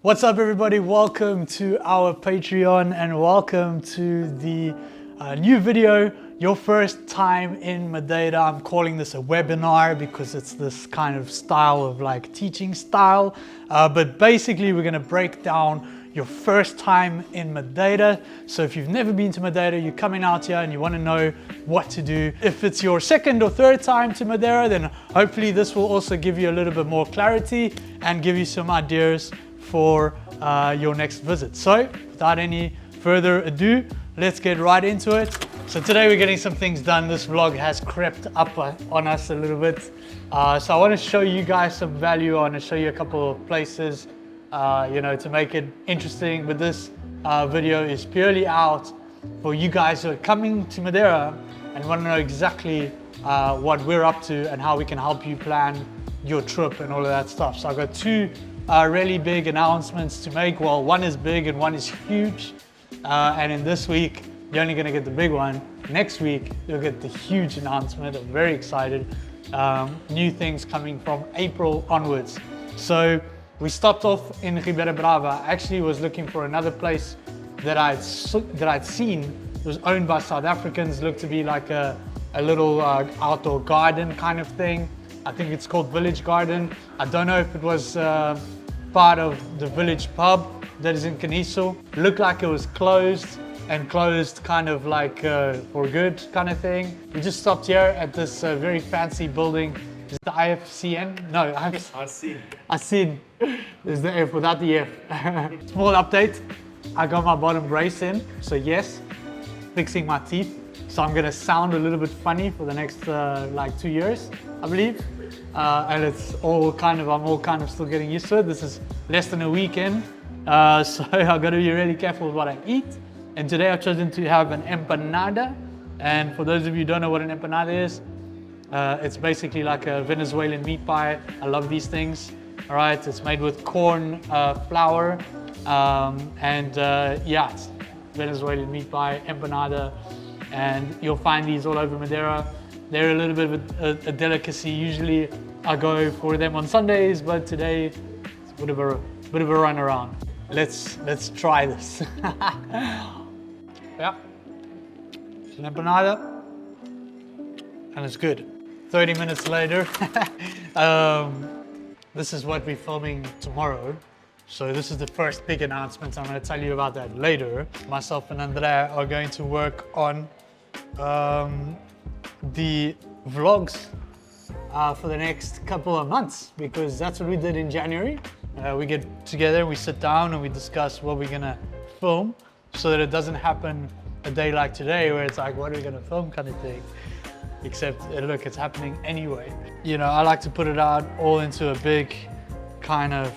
What's up, everybody? Welcome to our Patreon and welcome to the new video, your first time in Madeira. I'm calling this a webinar because it's this kind of style of like teaching style. But basically we're gonna break down your first time in Madeira. So if you've never been to Madeira, you're coming out here and you wanna know what to do. If it's your second or third time to Madeira, then hopefully this will also give you a little bit more clarity and give you some ideas for your next visit. So without any further ado, let's get right into it. So today we're getting some things done. This vlog has crept up on us a little bit. So I want to show you guys some value. I want to show you a couple of places, to make it interesting. But this video is purely out for you guys who are coming to Madeira and want to know exactly what we're up to and how we can help you plan your trip and all of that stuff. So I've got two really big announcements to make. Well, one is big and one is huge. And in this week, you're only gonna get the big one. Next week, you'll get the huge announcement. I'm very excited. New things coming from April onwards. So we stopped off in Ribeira Brava. I actually was looking for another place that I'd seen. It was owned by South Africans, looked to be like a little outdoor garden kind of thing. I think it's called Village Garden. I don't know if it was part of the village pub that is in Caniço. Looked like it was closed kind of like for good kind of thing. We just stopped here at this very fancy building. Is it the IFCN? No, IFCN. There's the F without the F. Small update. I got my bottom brace in, so yes, fixing my teeth. So I'm gonna sound a little bit funny for the next like 2 years, I believe. And it's all kind of, I'm all kind of still getting used to it. This is less than a weekend. So I've got to be really careful with what I eat. And today I've chosen to have an empanada. And for those of you who don't know what an empanada is, it's basically like a Venezuelan meat pie. I love these things. All right, it's made with corn flour. Yeah, it's Venezuelan meat pie, empanada. And you'll find these all over Madeira. They're a little bit of a delicacy. Usually I go for them on Sundays, but today it's a bit of a run around. Let's try this. Yeah, it's an empanada, and it's good. 30 minutes later, this is what we're filming tomorrow. So this is the first big announcement. I'm going to tell you about that later. Myself and Andrea are going to work on the vlogs for the next couple of months, because that's what we did in January. We get together, we sit down and we discuss what we're gonna film so that it doesn't happen a day like today where it's like, what are we gonna film kind of thing. Except, look, it's happening anyway. You know, I like to put it out all into a big kind of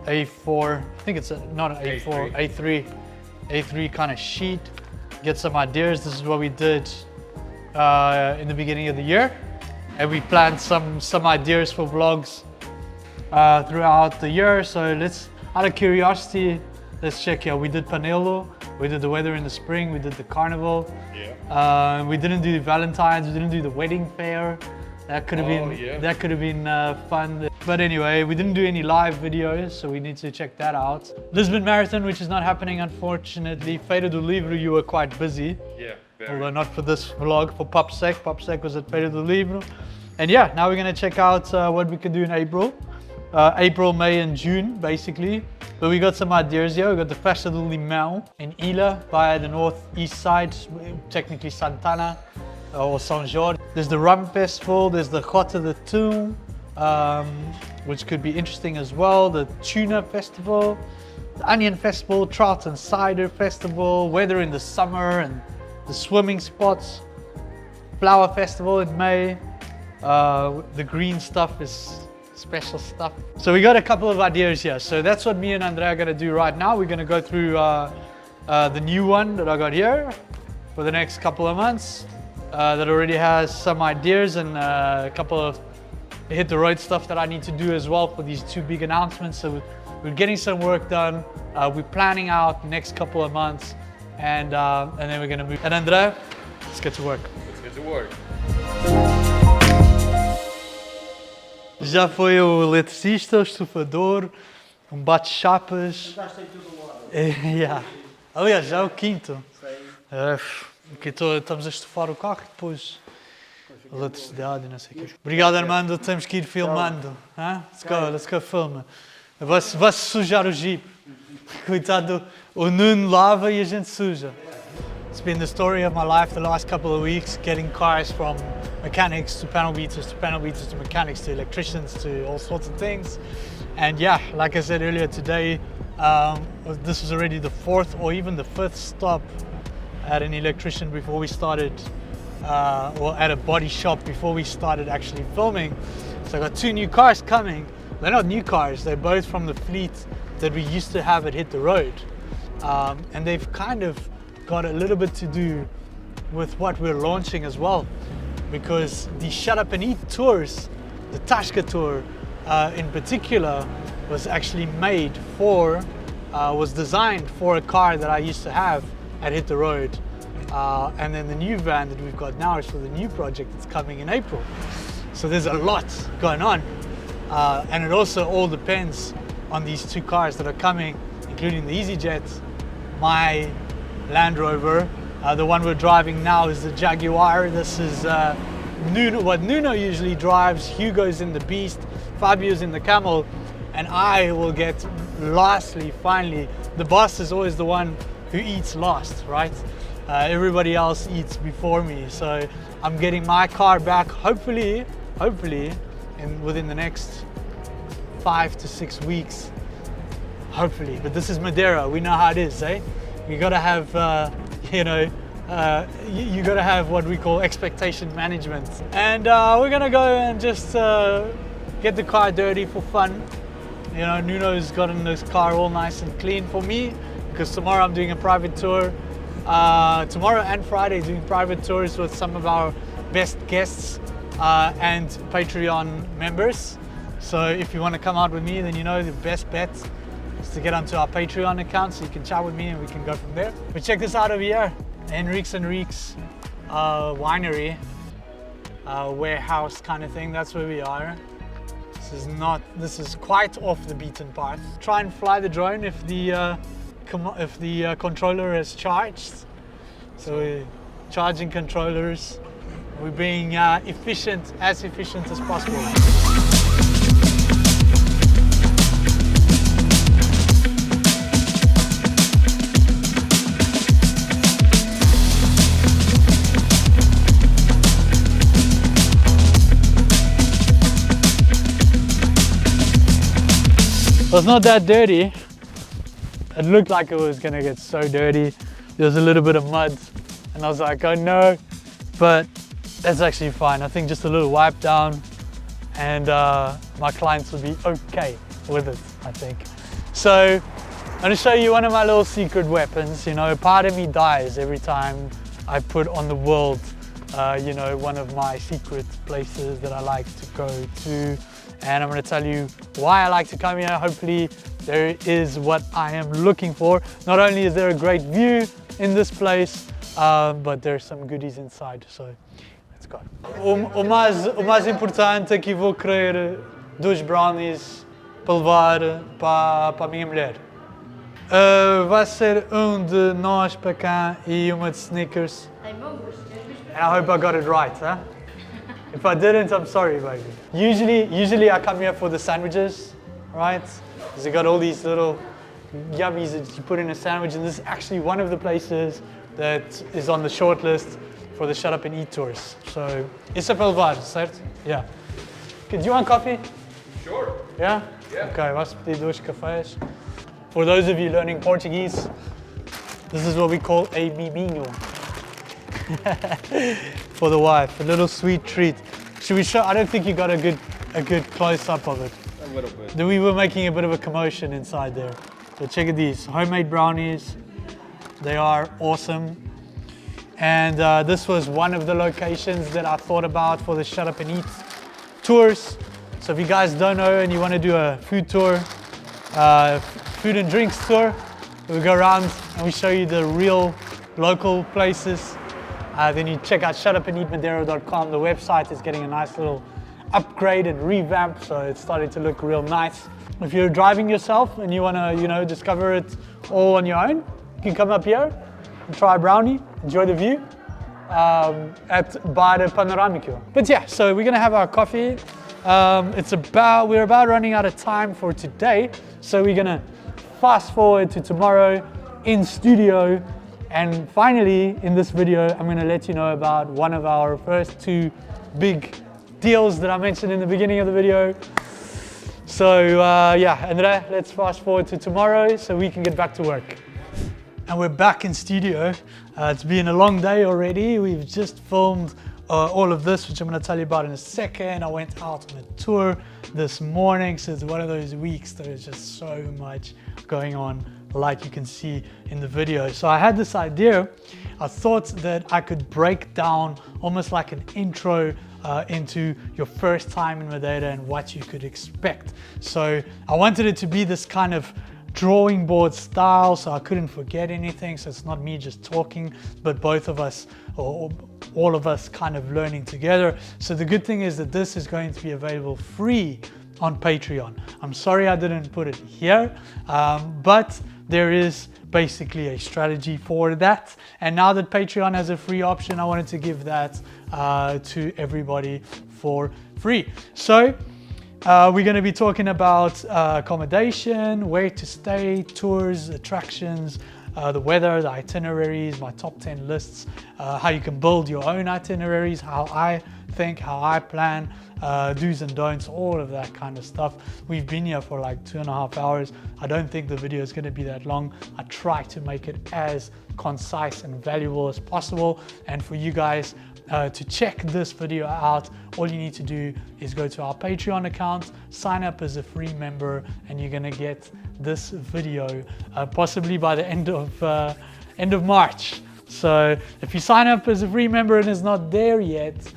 A4, I think it's not an A4, A3 kind of sheet. Get some ideas. This is what we did in the beginning of the year, and we planned some ideas for vlogs throughout the year. So let's, out of curiosity, let's check here. We did Panelo, we did the weather in the spring, we did the carnival. Yeah. We didn't do Valentine's, we didn't do the wedding fair. That could have been fun. But anyway, we didn't do any live videos, so we need to check that out. Lisbon Marathon, which is not happening, unfortunately. Feira do Livro, you were quite busy. Yeah, very. Although not for this vlog, for PopSec. PopSec was at Feira do Livro. And yeah, now we're gonna check out what we can do in April. April, May and June, basically. But we got some ideas here. We got the Festa do Limão in Ilha, via the northeast side, technically Santana or São Jorge. There's the Rum Festival, there's the Rota de Tum, which could be interesting as well. The Tuna Festival, the Onion Festival, Trout and Cider Festival, weather in the summer and the swimming spots, Flower Festival in May. The green stuff is special stuff. So we got a couple of ideas here. So that's what me and Andrea are gonna do right now. We're gonna go through the new one that I got here for the next couple of months. That already has some ideas and a couple of hit the road stuff that I need to do as well for these two big announcements. So we're getting some work done. We're planning out the next couple of months, and then we're gonna move. And Andrea, let's get to work. Let's get to work. Já foi o eletricista, o estufador, bate-chapas. Estás em todo lado. Yeah. Aliás, já é o quinto. Porque estamos a estufar o carro e depois a eletricidade e não sei o quê. Obrigado, Armando. Temos que ir filmando. Huh? Let's go film. Vai-se sujar o Jeep. Coitado, o Nuno lava e a gente suja. It's been the story of my life the last couple of weeks, getting cars from mechanics to panel beaters to mechanics to electricians to all sorts of things. And yeah, like I said earlier today, this was already the fourth or even the fifth stop at an electrician before we started, or at a body shop before we started actually filming. So I got two new cars coming. They're not new cars, they're both from the fleet that we used to have at Hit the Road. And they've kind of got a little bit to do with what we're launching as well. Because the Shut Up and Eat tours, the Tashka tour in particular, was actually made for, was designed for a car that I used to have at Hit the Road. And then the new van that we've got now is for the new project that's coming in April. So there's a lot going on. And it also all depends on these two cars that are coming, including the EasyJet, my Land Rover. The one we're driving now is the Jaguar. This is Nuno, what Nuno usually drives. Hugo's in the Beast, Fabio's in the Camel, and I will get lastly, finally. The boss is always the one who eats last, right? Everybody else eats before me. So I'm getting my car back, hopefully, within the next 5 to 6 weeks. Hopefully, but this is Madeira. We know how it is, eh? You gotta have, you gotta have what we call expectation management. And we're gonna go and just get the car dirty for fun. You know, Nuno's gotten this car all nice and clean for me because tomorrow I'm doing a private tour. Tomorrow and Friday doing private tours with some of our best guests and Patreon members. So if you want to come out with me, then you know the best bet is to get onto our Patreon account so you can chat with me and we can go from there. But check this out over here, Henriques and Reeks winery, warehouse kind of thing. That's where we are. This is quite off the beaten path. Try and fly the drone if the controller is charged. So we're charging controllers. We're being efficient as possible. It was not that dirty. It looked like it was gonna get so dirty. There was a little bit of mud and I was like, oh no, but that's actually fine. I think just a little wipe down and my clients will be okay with it, I think. So I'm gonna show you one of my little secret weapons. You know, part of me dies every time I put on the world, you know, one of my secret places that I like to go to. And I'm going to tell you why I like to come here. Hopefully there is what I am looking for. Not only is there a great view in this place, but there's some goodies inside. So let's go. O mais importante é que vou querer 2 brownies para levar para a minha mulher. Vai ser um de nós para cá e uma de Snickers. And I hope I got it right, huh? If I didn't, I'm sorry, baby. Usually I come here for the sandwiches, right? Because they got all these little yummies that you put in a sandwich, and this is actually one of the places that is on the short list for the Shut Up and Eat tours. So, isso é para levar, certo? Yeah. Okay, do you want coffee? Sure. Yeah? Yeah. Okay, vamos pedir 2 cafés. For those of you learning Portuguese, this is what we call a miminho. For the wife, a little sweet treat. Should we show? I don't think you got a good close-up of it. A little bit. We were making a bit of a commotion inside there. So check out these homemade brownies. They are awesome. And this was one of the locations that I thought about for the Shut Up and Eat tours. So if you guys don't know and you want to do a food tour, food and drinks tour, we go around and we show you the real local places. Then you check out shutupandeatmadeira.com. The website is getting a nice little upgrade and revamp, so it's starting to look real nice. If you're driving yourself and you want to, you know, discover it all on your own, you can come up here and try a brownie, enjoy the view by the Panoramico. But yeah, so we're gonna have our coffee. We're about running out of time for today, so we're gonna fast forward to tomorrow in studio. And finally, in this video, I'm gonna let you know about one of our first 2 big deals that I mentioned in the beginning of the video. So yeah, Andrea, let's fast forward to tomorrow so we can get back to work. And we're back in studio. It's been a long day already. We've just filmed all of this, which I'm going to tell you about in a second. I went out on a tour this morning, so it's one of those weeks there's just so much going on, like you can see in the video. So I had this idea. I thought that I could break down almost like an intro into your first time in Madeira and what you could expect. So I wanted it to be this kind of drawing board style, so I couldn't forget anything. So it's not me just talking, but both of us, or all of us, kind of learning together. So the good thing is that this is going to be available free on Patreon. I'm sorry I didn't put it here, but there is basically a strategy for that. And now that Patreon has a free option, I wanted to give that to everybody for free. So we're going to be talking about accommodation, where to stay, tours, attractions, the weather, the itineraries, my top 10 lists, how you can build your own itineraries, how I think, how I plan, do's and don'ts, all of that kind of stuff. We've been here for like 2.5 hours. I don't think the video is going to be that long. I try to make it as concise and valuable as possible. And for you guys to check this video out, all you need to do is go to our Patreon account, sign up as a free member, and you're going to get this video possibly by the end of March. So if you sign up as a free member and it's not there yet,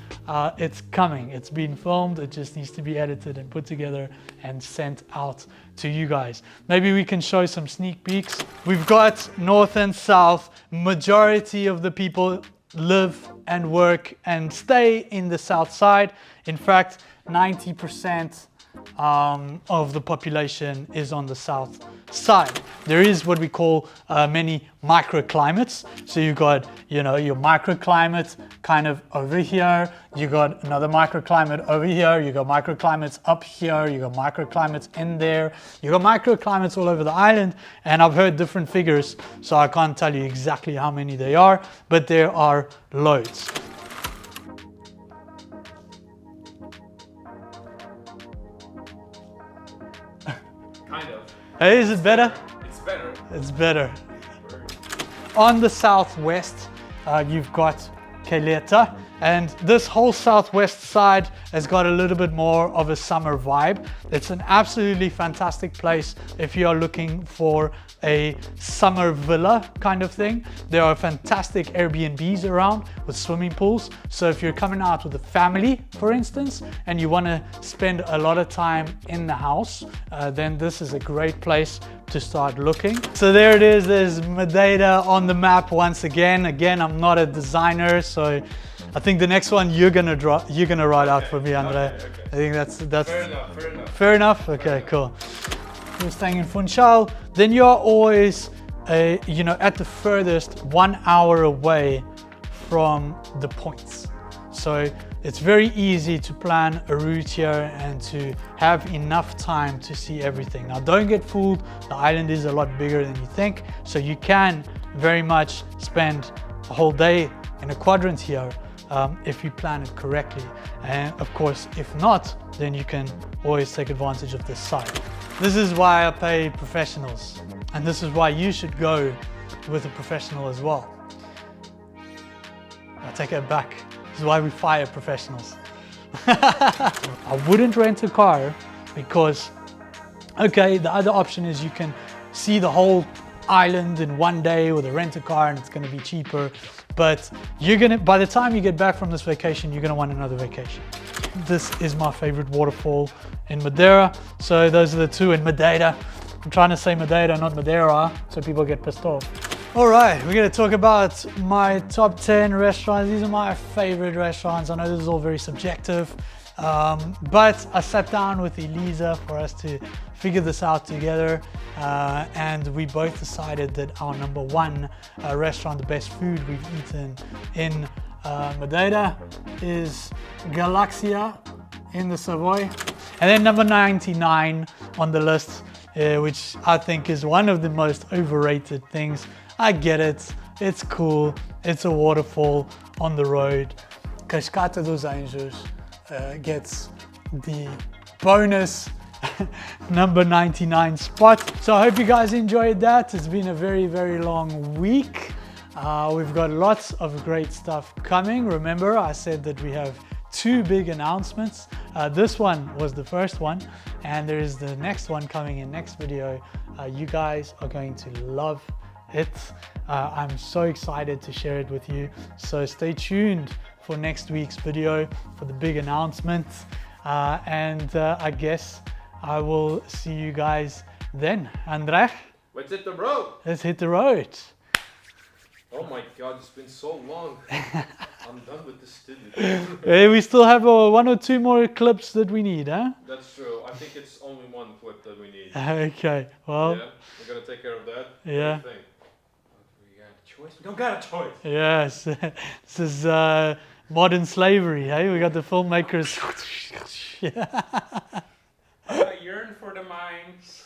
it's coming. It's been filmed. It just needs to be edited and put together and sent out to you guys. Maybe we can show some sneak peeks. We've got north and south. Majority of the people live and work and stay in the south side. In fact, 90% of the population is on the south side. There is what we call many microclimates. So you've got, you know, your microclimate kind of over here. You got another microclimate over here. You got microclimates up here. You got microclimates in there. You got microclimates all over the island. And I've heard different figures, so I can't tell you exactly how many they are, but there are loads. Kind of. Hey, is it better? It's better. It's better. On the southwest, you've got Caleta, and this whole southwest side has got a little bit more of a summer vibe. It's an absolutely fantastic place if you are looking for a summer villa kind of thing. There are fantastic Airbnbs around with swimming pools. So if you're coming out with a family, for instance, and you want to spend a lot of time in the house, then this is a great place to start looking. So there it is. There's Madeira on the map once again. Again, I'm not a designer, so I think the next one you're gonna write out for me, Andre. Okay. I think that's Fair enough. fair enough. Okay, cool. You're staying in Funchal, then you're always, you know, at the furthest 1 hour away from the points. So it's very easy to plan a route here and to have enough time to see everything. Now, don't get fooled. The island is a lot bigger than you think, so you can very much spend a whole day in a quadrant here if you plan it correctly. And of course, if not, then you can always take advantage of this side. This is why I pay professionals, and this is why you should go with a professional as well. I take it back. This is why we fire professionals. I wouldn't rent a car because, okay, the other option is you can see the whole island in one day with a rent-a-car and it's going to be cheaper, but by the time you get back from this vacation, you're going to want another vacation. This is my favorite waterfall in Madeira, so those are the two in Madeira. I'm trying to say Madeira, not Madeira, so people get pissed off. All right, we're going to talk about my top 10 restaurants. These are my favorite restaurants. I know this is all very subjective, But I sat down with Elisa for us to figure this out together, and we both decided that our number one restaurant, the best food we've eaten in Madeira, is Galaxia in the Savoy. And then number 99 on the list, which I think is one of the most overrated things. I get it, it's cool, it's a waterfall on the road. Cascata dos Anjos gets the bonus number 99 spot. So I hope you guys enjoyed that. It's been a very, very long week. We've got lots of great stuff coming. Remember, I said that we have 2 big announcements. This one was the first one, and there is the next one coming in next video. You guys are going to love it. I'm so excited to share it with you. So stay tuned for next week's video for the big announcement. And I guess I will see you guys then. André? Let's hit the road. Let's hit the road. Oh my god, it's been so long. I'm done with this studio. Hey, we still have 1 or 2 more clips that we need, huh? That's true. I think it's only 1 clip that we need. Okay, well. Yeah, we're gonna take care of that. Yeah. What do you think? We got a choice? We don't got a choice. Yes, this is modern slavery, hey? We got the filmmakers. I yearn for the mines.